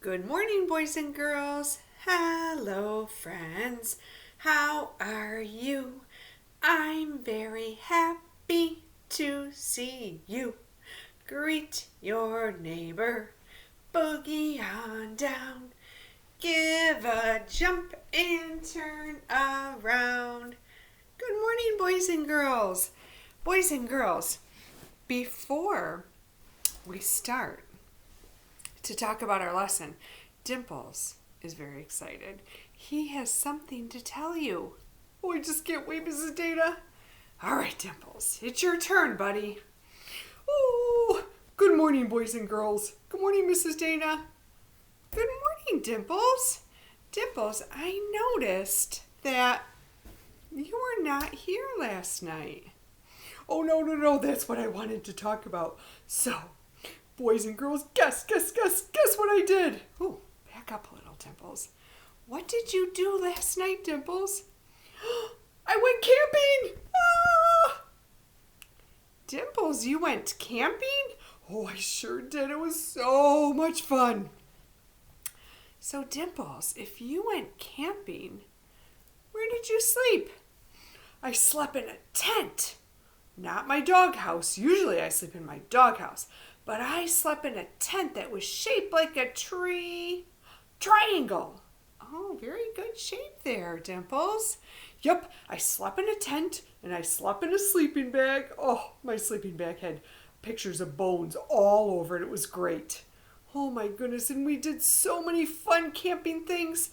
Good morning, boys and girls. Hello, friends. How are you? I'm very happy to see you. Greet your neighbor. Boogie on down. Give a jump and turn around. Good morning, boys and girls. Boys and girls, before we start to talk about our lesson, Dimples is very excited. He has something to tell you. Oh, I just can't wait, Mrs. Dana. All right, Dimples, it's your turn, buddy. Oh, good morning, boys and girls. Good morning, Mrs. Dana. Good morning, Dimples. Dimples, I noticed that you were not here last night. Oh, no, that's what I wanted to talk about. So, boys and girls, guess what I did. Oh, back up a little, Dimples. What did you do last night, Dimples? I went camping. Ah! Dimples, you went camping? Oh, I sure did. It was so much fun. So, Dimples, if you went camping, where did you sleep? I slept in a tent. Not my doghouse. Usually I sleep in my doghouse. But I slept in a tent that was shaped like a triangle. Oh, very good shape there, Dimples. Yep, I slept in a tent and I slept in a sleeping bag. Oh, my sleeping bag had pictures of bones all over it. It was great. Oh my goodness, and we did so many fun camping things.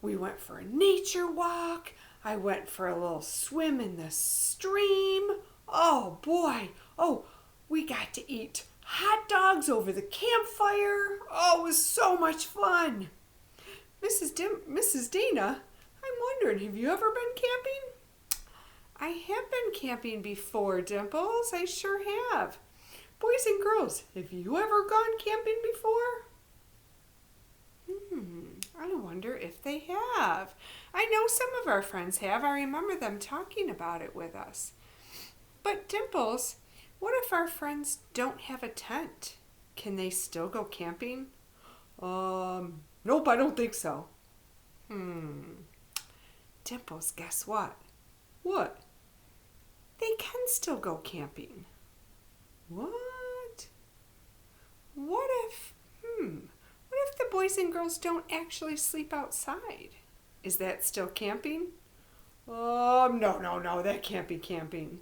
We went for a nature walk. I went for a little swim in the stream. Oh boy. Oh, we got to eat hot dogs over the campfire. Oh, it was so much fun. Mrs. Dana, I'm wondering, have you ever been camping? I have been camping before, Dimples. I sure have. Boys and girls, have you ever gone camping before? I wonder if they have. I know some of our friends have. I remember them talking about it with us. But Dimples, what if our friends don't have a tent? Can they still go camping? Nope, I don't think so. Dimples, guess what? What? They can still go camping. What? What if the boys and girls don't actually sleep outside? Is that still camping? No, that can't be camping.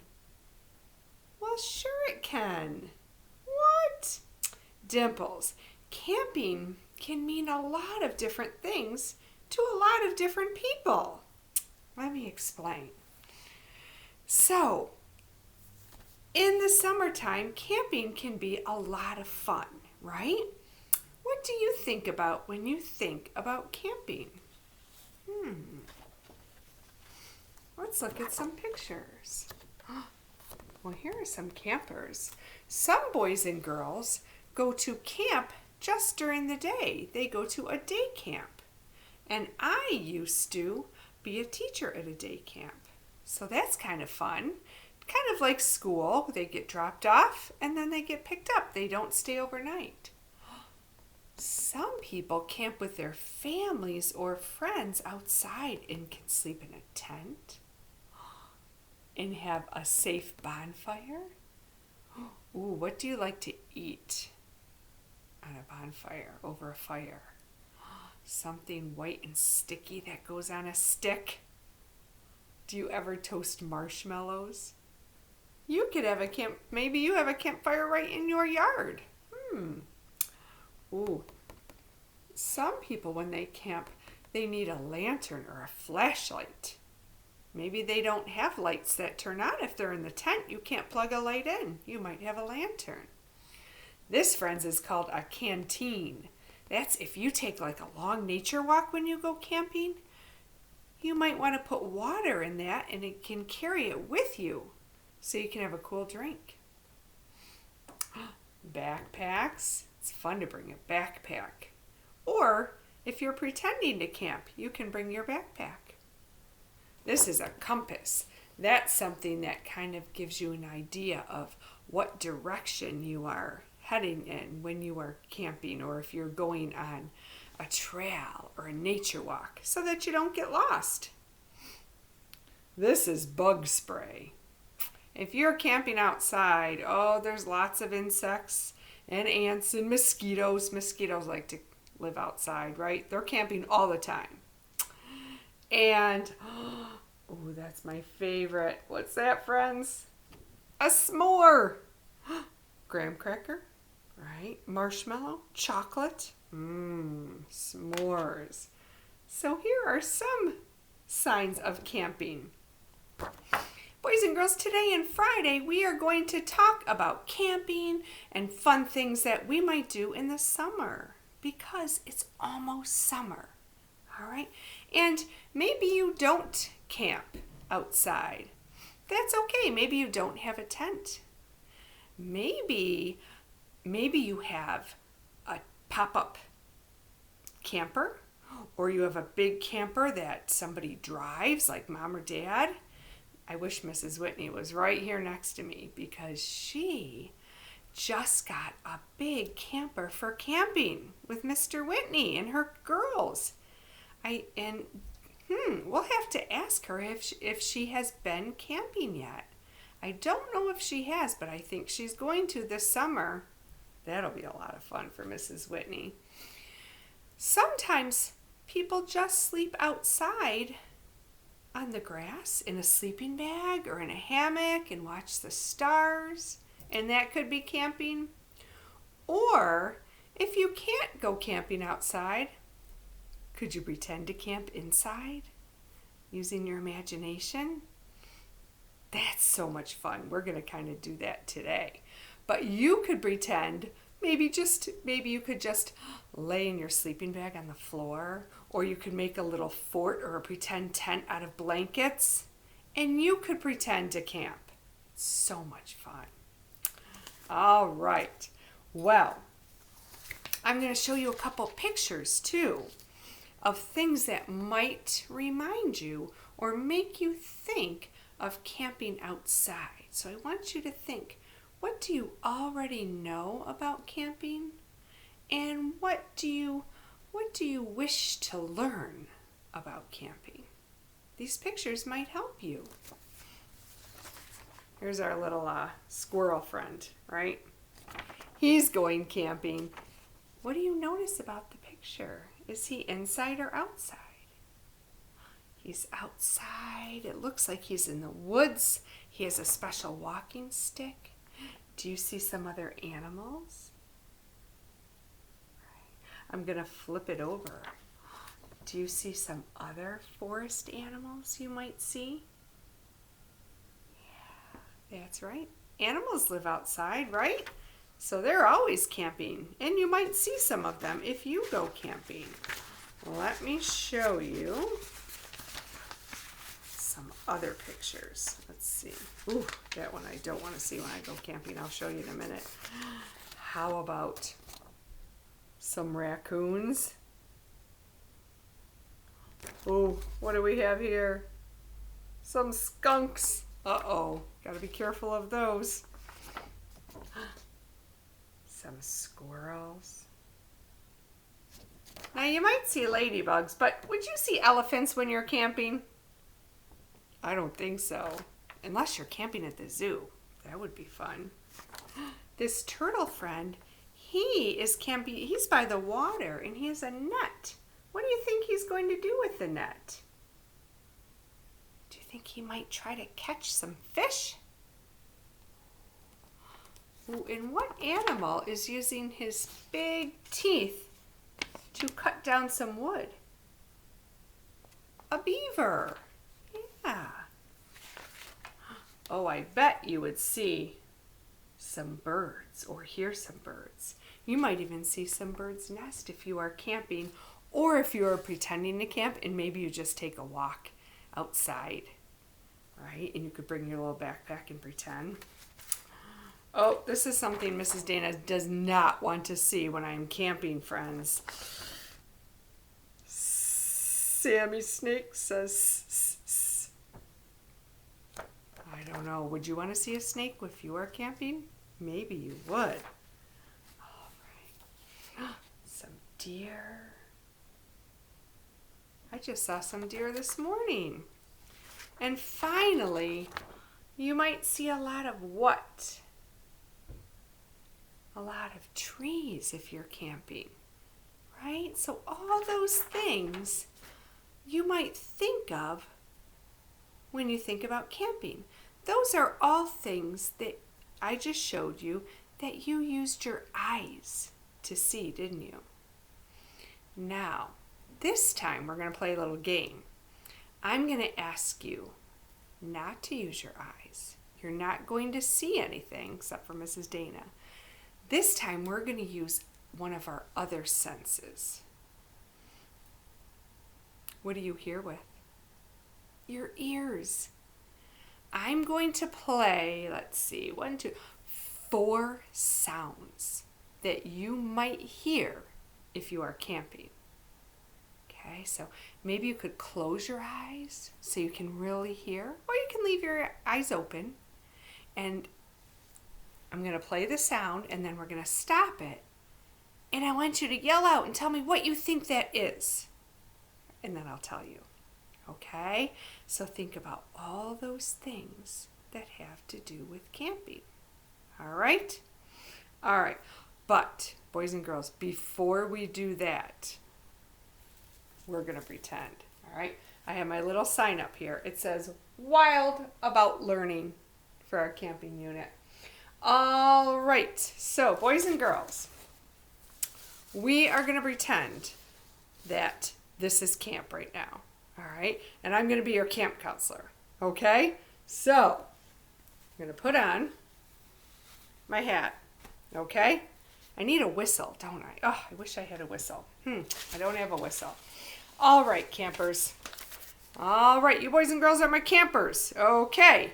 Well, sure it can. What? Dimples, camping can mean a lot of different things to a lot of different people. Let me explain. So, in the summertime, camping can be a lot of fun, right? What do you think about when you think about camping? Let's look at some pictures. Well, here are some campers. Some boys and girls go to camp just during the day. They go to a day camp. And I used to be a teacher at a day camp. So that's kind of fun. Kind of like school. They get dropped off and then they get picked up. They don't stay overnight. Some people camp with their families or friends outside and can sleep in a tent and have a safe bonfire. Ooh, what do you like to eat on a bonfire, over a fire? Something white and sticky that goes on a stick. Do you ever toast marshmallows? You could have maybe you have a campfire right in your yard. Ooh. Some people, when they camp, they need a lantern or a flashlight. Maybe they don't have lights that turn on. If they're in the tent, you can't plug a light in. You might have a lantern. This, friends, is called a canteen. That's if you take like a long nature walk when you go camping, you might want to put water in that and it can carry it with you so you can have a cool drink. Backpacks. It's fun to bring a backpack. Or if you're pretending to camp, you can bring your backpack. This is a compass. That's something that kind of gives you an idea of what direction you are heading in when you are camping, or if you're going on a trail or a nature walk, so that you don't get lost. This is bug spray. If you're camping outside, oh, there's lots of insects and ants and mosquitoes. Mosquitoes like to live outside, right? They're camping all the time. And, oh, that's my favorite. What's that, friends? A s'more. Graham cracker, right? Marshmallow, chocolate. S'mores. So here are some signs of camping. Boys and girls, today and Friday, we are going to talk about camping and fun things that we might do in the summer, because it's almost summer, all right? And maybe you don't camp outside. That's okay. Maybe you don't have a tent. Maybe you have a pop-up camper, or you have a big camper that somebody drives, like mom or dad. I wish Mrs. Whitney was right here next to me, because she just got a big camper for camping with Mr. Whitney and her girls. We'll have to ask her if she has been camping yet. I don't know if she has, but I think she's going to this summer. That'll be a lot of fun for Mrs. Whitney. Sometimes people just sleep outside on the grass in a sleeping bag or in a hammock and watch the stars, and that could be camping. Or if you can't go camping outside, could you pretend to camp inside using your imagination? That's so much fun. We're going to kind of do that today. But you could pretend, maybe you could just lay in your sleeping bag on the floor, or you could make a little fort or a pretend tent out of blankets, and you could pretend to camp. It's so much fun. All right. Well, I'm going to show you a couple pictures too of things that might remind you or make you think of camping outside. So I want you to think, what do you already know about camping? And what do you wish to learn about camping? These pictures might help you. Here's our little squirrel friend, right? He's going camping. What do you notice about the picture? Is he inside or outside? He's outside. It looks like he's in the woods. He has a special walking stick. Do you see some other animals? I'm going to flip it over. Do you see some other forest animals you might see? Yeah, that's right. Animals live outside, right? So they're always camping, and you might see some of them if you go camping. Let me show you some other pictures. Let's see. Ooh, that one I don't want to see when I go camping. I'll show you in a minute. How about some raccoons? Oh, what do we have here? Some skunks. Uh-oh, gotta be careful of those. Some squirrels. Now you might see ladybugs, but would you see elephants when you're camping? I don't think so. Unless you're camping at the zoo. That would be fun. This turtle friend, he is camping. He's by the water and he has a net. What do you think he's going to do with the net? Do you think he might try to catch some fish? Ooh, and what animal is using his big teeth to cut down some wood? A beaver. Yeah. Oh, I bet you would see some birds or hear some birds. You might even see some birds' nest if you are camping, or if you are pretending to camp and maybe you just take a walk outside, right? And you could bring your little backpack and pretend. Oh, this is something Mrs. Dana does not want to see when I'm camping, friends. Sammy Snake says, I don't know. Would you want to see a snake if you are camping? Maybe you would. deer. I just saw some deer this morning. And finally, you might see a lot of what? A lot of trees if you're camping, right? So all those things you might think of when you think about camping. Those are all things that I just showed you that you used your eyes to see, didn't you? Now, this time we're going to play a little game. I'm going to ask you not to use your eyes. You're not going to see anything except for Mrs. Dana. This time we're going to use one of our other senses. What do you hear with? Your ears. I'm going to play, let's see, 4 sounds that you might hear if you are camping. Okay, so maybe you could close your eyes so you can really hear, or you can leave your eyes open. And I'm going to play the sound, and then we're going to stop it. And I want you to yell out and tell me what you think that is. And then I'll tell you. Okay? So think about all those things that have to do with camping. All right? All right. But, boys and girls, before we do that, we're going to pretend. All right? I have my little sign up here. It says, Wild About Learning for our camping unit. All right. So, boys and girls, we are going to pretend that this is camp right now. All right? And I'm going to be your camp counselor. Okay? So, I'm going to put on my hat. Okay? I need a whistle, don't I? Oh, I wish I had a whistle. I don't have a whistle. All right, campers. All right, you boys and girls are my campers. Okay.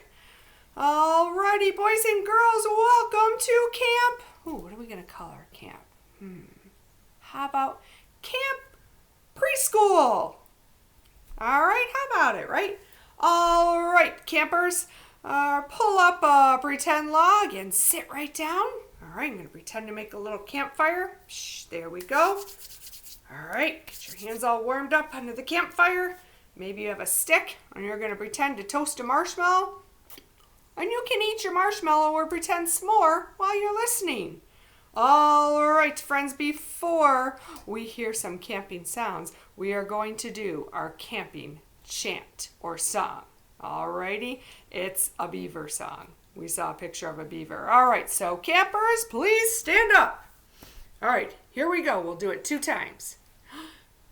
All righty, boys and girls, welcome to camp. Ooh, what are we going to call our camp? How about Camp Preschool? All right, how about it, right? All right, campers, pull up a pretend log and sit right down. All right, I'm going to pretend to make a little campfire. There we go. All right, get your hands all warmed up under the campfire. Maybe you have a stick, and you're going to pretend to toast a marshmallow. And you can eat your marshmallow or pretend s'more while you're listening. All right, friends, before we hear some camping sounds, we are going to do our camping chant or song. All righty, it's a beaver song. We saw a picture of a beaver. All right, so campers, please stand up. All right, here we go. We'll do it 2 times.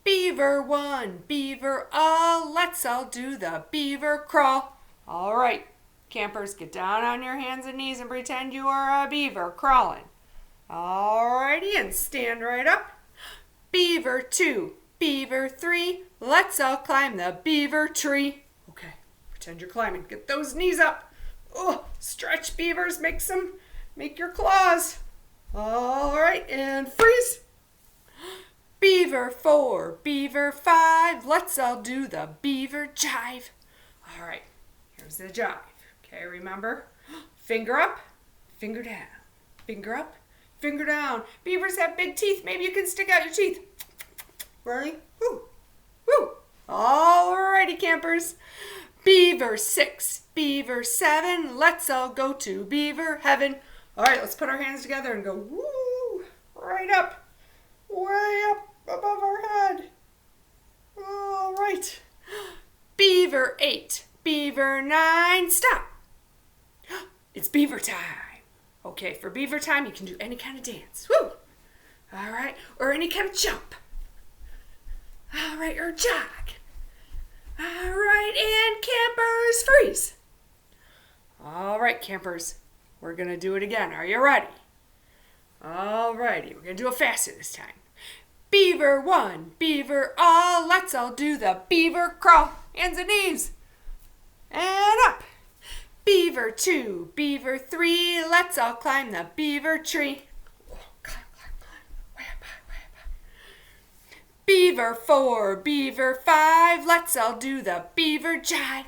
Beaver 1, beaver all, let's all do the beaver crawl. All right, campers, get down on your hands and knees and pretend you are a beaver crawling. Alrighty, and stand right up. Beaver 2, beaver 3, let's all climb the beaver tree. Okay, pretend you're climbing. Get those knees up. Oh, stretch, beavers, make your claws. Alright, and freeze. Beaver 4, beaver 5, let's all do the beaver jive. Alright, here's the jive. Okay, remember? Finger up, finger down. Finger up, finger down. Beavers have big teeth. Maybe you can stick out your teeth. Ready? Woo! Woo! Alrighty, campers. Beaver 6, beaver 7, let's all go to beaver heaven. Alright, let's put our hands together and go woo! Right up. Way up above our head. Alright. Beaver 8, beaver 9, stop. It's beaver time. Okay, for beaver time, you can do any kind of dance. Woo! All right, or any kind of jump. All right, or jog. All right, and campers, freeze. All right, campers, we're going to do it again. Are you ready? All righty, we're going to do it faster this time. Beaver 1, beaver all, let's all do the beaver crawl. Hands and knees. And up. Beaver 2, beaver 3, let's all climb the beaver tree. Climb, way up high. Beaver 4, beaver 5, let's all do the beaver jive.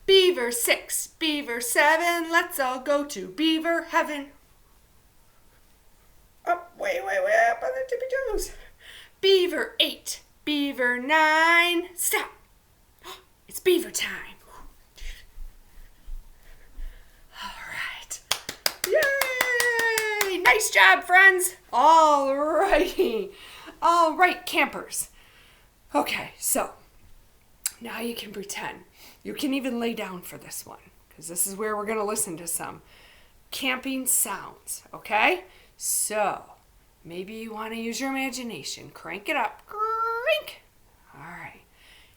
Beaver 6, beaver 7, let's all go to beaver heaven. Number 9. Stop. It's beaver time. All right. Yay! Nice job, friends. All righty. All right, campers. Okay, so now you can pretend. You can even lay down for this one, because this is where we're going to listen to some camping sounds, okay? So, maybe you want to use your imagination. Crank it up. Crank. All right.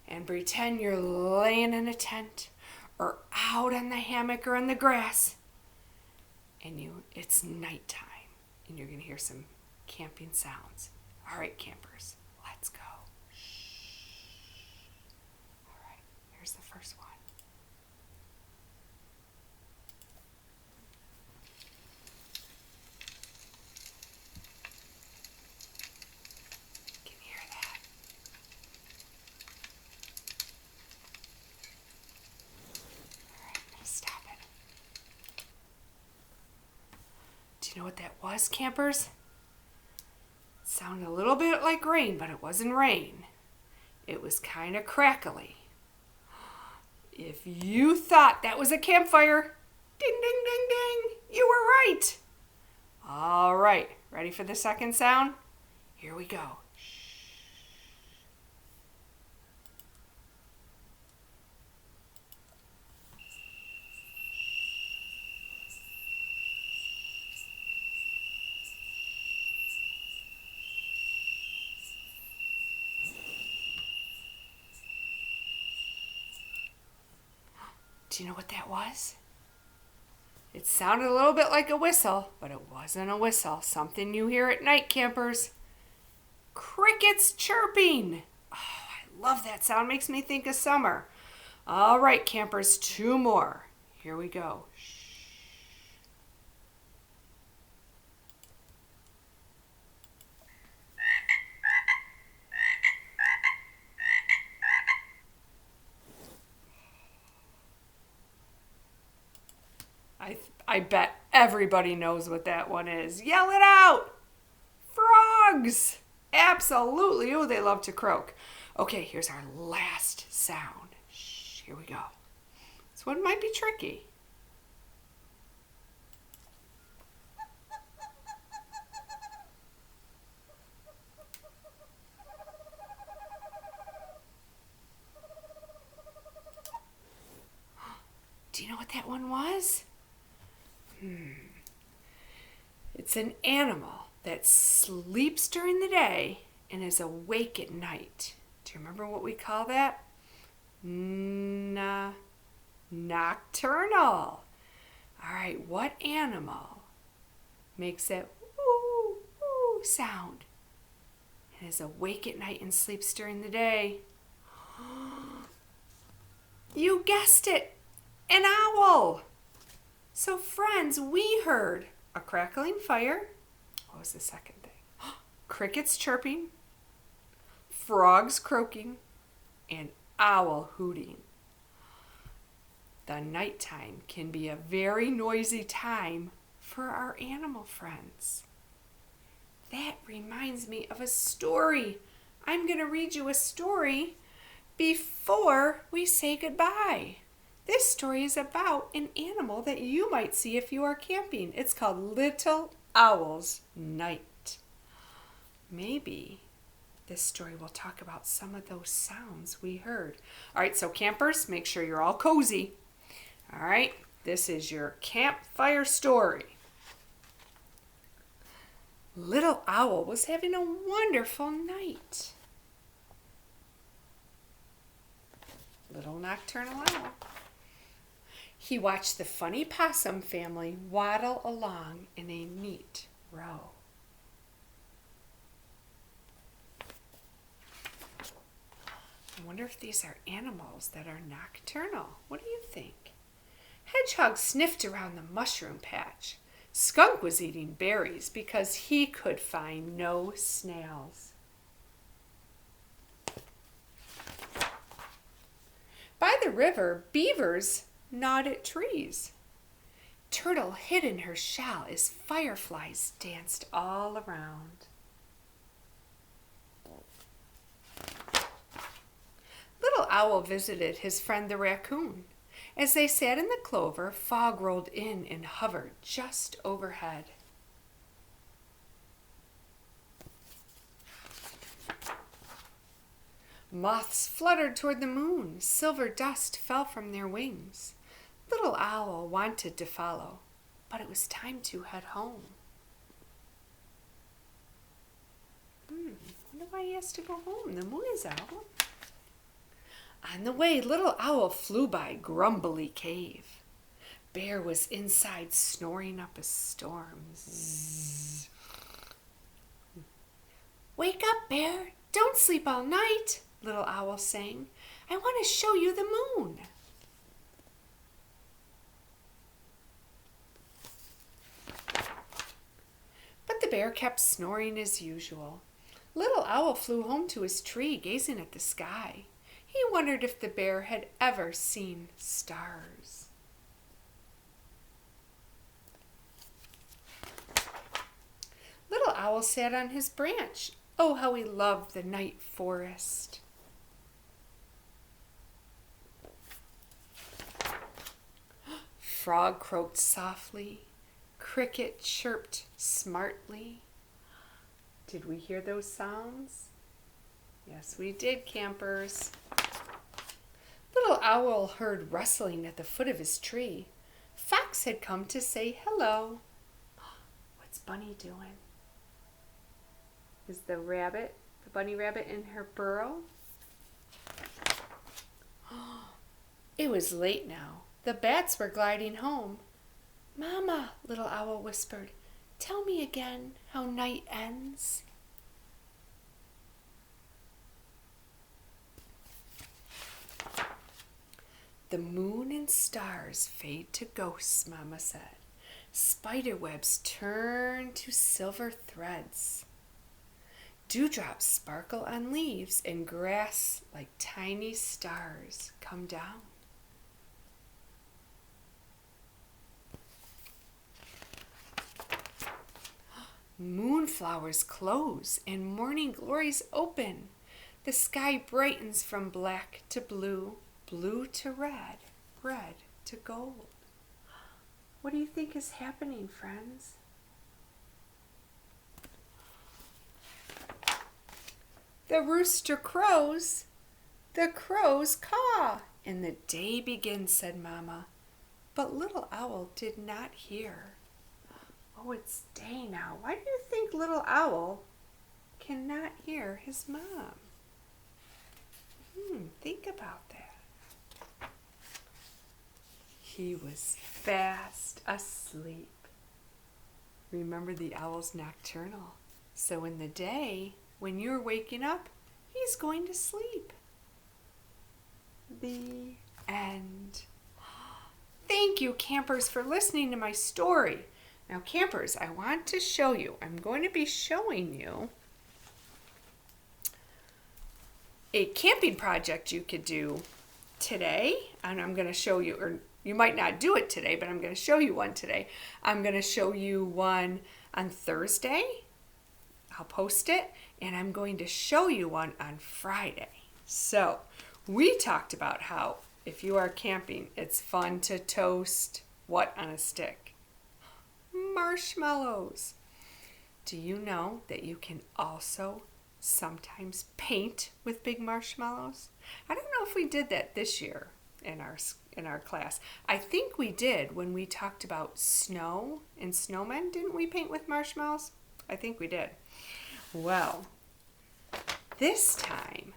And pretend you're laying in a tent or out on the hammock or in the grass. And it's nighttime. And you're going to hear some camping sounds. All right, campers, let's go. All right, here's the first one. Can you hear that? All right, I'm going to stop it. Do you know what that was, campers? It sounded a little bit like rain, but it wasn't rain. It was kind of crackly. If you thought that was a campfire, ding, ding, ding, ding, you were right. All right, ready for the second sound? Here we go. Do you know what that was? It sounded a little bit like a whistle, but it wasn't a whistle. Something you hear at night, campers. Crickets chirping. Oh, I love that sound. Makes me think of summer. All right, campers, 2 more. Here we go. I bet everybody knows what that one is. Yell it out! Frogs! Absolutely. Oh, they love to croak. Okay, here's our last sound. Shh, here we go. This one might be tricky. Do you know what that one was? It's an animal that sleeps during the day and is awake at night. Do you remember what we call that? Nocturnal. All right, what animal makes that woo, woo sound and is awake at night and sleeps during the day? You guessed it, an owl. So friends, we heard a crackling fire. What was the second thing? Crickets chirping, frogs croaking, and owl hooting. The nighttime can be a very noisy time for our animal friends. That reminds me of a story. I'm going to read you a story before we say goodbye. This story is about an animal that you might see if you are camping. It's called Little Owl's Night. Maybe this story will talk about some of those sounds we heard. All right, so campers, make sure you're all cozy. All right, this is your campfire story. Little Owl was having a wonderful night. Little nocturnal owl. He watched the funny possum family waddle along in a neat row. I wonder if these are animals that are nocturnal. What do you think? Hedgehog sniffed around the mushroom patch. Skunk was eating berries because he could find no snails. By the river, beavers gnawed at trees. Turtle hid in her shell as fireflies danced all around. Owl visited his friend the raccoon. As they sat in the clover, fog rolled in and hovered just overhead. Moths fluttered toward the moon. Silver dust fell from their wings. Little Owl wanted to follow, but it was time to head home. Wonder why he has to go home. The moon is out. On the way, Little Owl flew by Grumbly Cave. Bear was inside snoring up a storm. Zzz. Wake up, Bear. Don't sleep all night, Little Owl sang. I want to show you the moon. But the bear kept snoring as usual. Little Owl flew home to his tree, gazing at the sky. He wondered if the bear had ever seen stars. Little Owl sat on his branch. Oh, how he loved the night forest. Frog croaked softly. Cricket chirped smartly. Did we hear those sounds? Yes, we did, campers. Little Owl heard rustling at the foot of his tree. Fox had come to say hello. What's Bunny doing? Is the bunny rabbit in her burrow? It was late now. The bats were gliding home. Mama, Little Owl whispered, tell me again how night ends. The moon and stars fade to ghosts, Mama said. Spider webs turn to silver threads. Dewdrops sparkle on leaves and grass like tiny stars come down. Moonflowers close and morning glories open. The sky brightens from black to blue, blue to red, red to gold. What do you think is happening, friends? The rooster crows, the crows caw, and the day begins, said Mama. But Little Owl did not hear. Oh, it's day now. Why do you think Little Owl cannot hear his mom? Think about that. He was fast asleep. Remember, the owl's nocturnal. So in the day, when you're waking up, he's going to sleep. The end. Thank you, campers, for listening to my story. Now, campers, I want to show you. I'm going to be showing you a camping project you could do today. And I'm going to show you, or you might not do it today, but I'm going to show you one today. I'm going to show you one on Thursday. I'll post it. And I'm going to show you one on Friday. So we talked about how if you are camping, it's fun to toast what on a stick? Marshmallows. Do you know that you can also sometimes paint with big marshmallows? I don't know if we did that this year in our class. I think we did when we talked about snow and snowmen. Didn't we paint with marshmallows? I think we did. Well, this time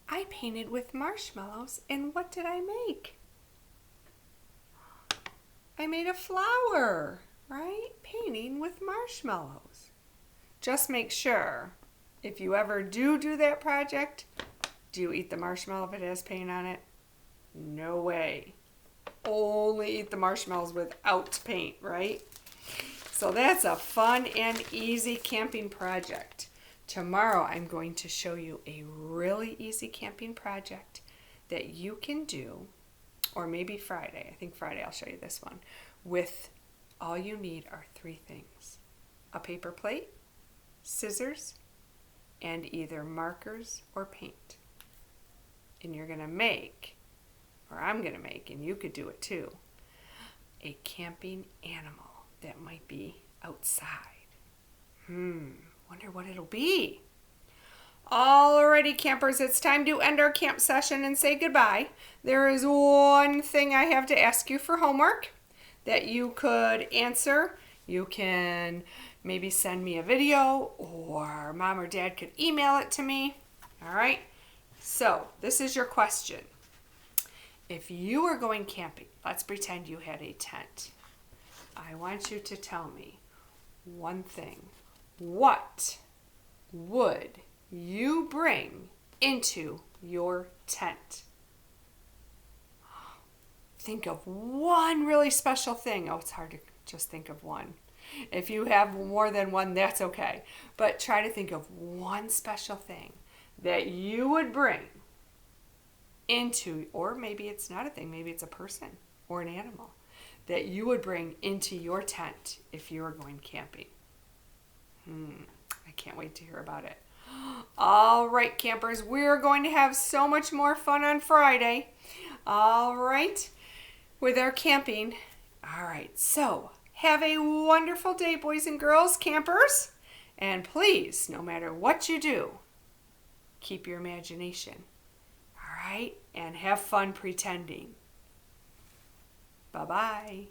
I painted with marshmallows, and what did I make? I made a flower, right? Painting with marshmallows. Just make sure, if you ever do that project, do you eat the marshmallow if it has paint on it? No way. Only eat the marshmallows without paint, right? So that's a fun and easy camping project. Tomorrow I'm going to show you a really easy camping project that you can do, or maybe Friday. I think Friday I'll show you this one. With all you need are 3 things. A paper plate, scissors, and either markers or paint. and you're going to make, or I'm going to make, and you could do it too, a camping animal that might be outside. Wonder what it'll be. Alrighty, campers, it's time to end our camp session and say goodbye. There is one thing I have to ask you for homework that you could answer. You can maybe send me a video, or mom or dad could email it to me. All right, so this is your question. If you were going camping, let's pretend you had a tent. I want you to tell me one thing. What would you bring into your tent? Think of one really special thing. Oh, it's hard to just think of one. If you have more than one, that's okay. But try to think of one special thing that you would bring into, or maybe it's not a thing, maybe it's a person or an animal that you would bring into your tent if you were going camping. I can't wait to hear about it. All right, campers, we're going to have so much more fun on Friday. All right, with our camping. All right, so have a wonderful day, boys and girls, campers. And please, no matter what you do, keep your imagination. All right, and have fun pretending. Bye-bye.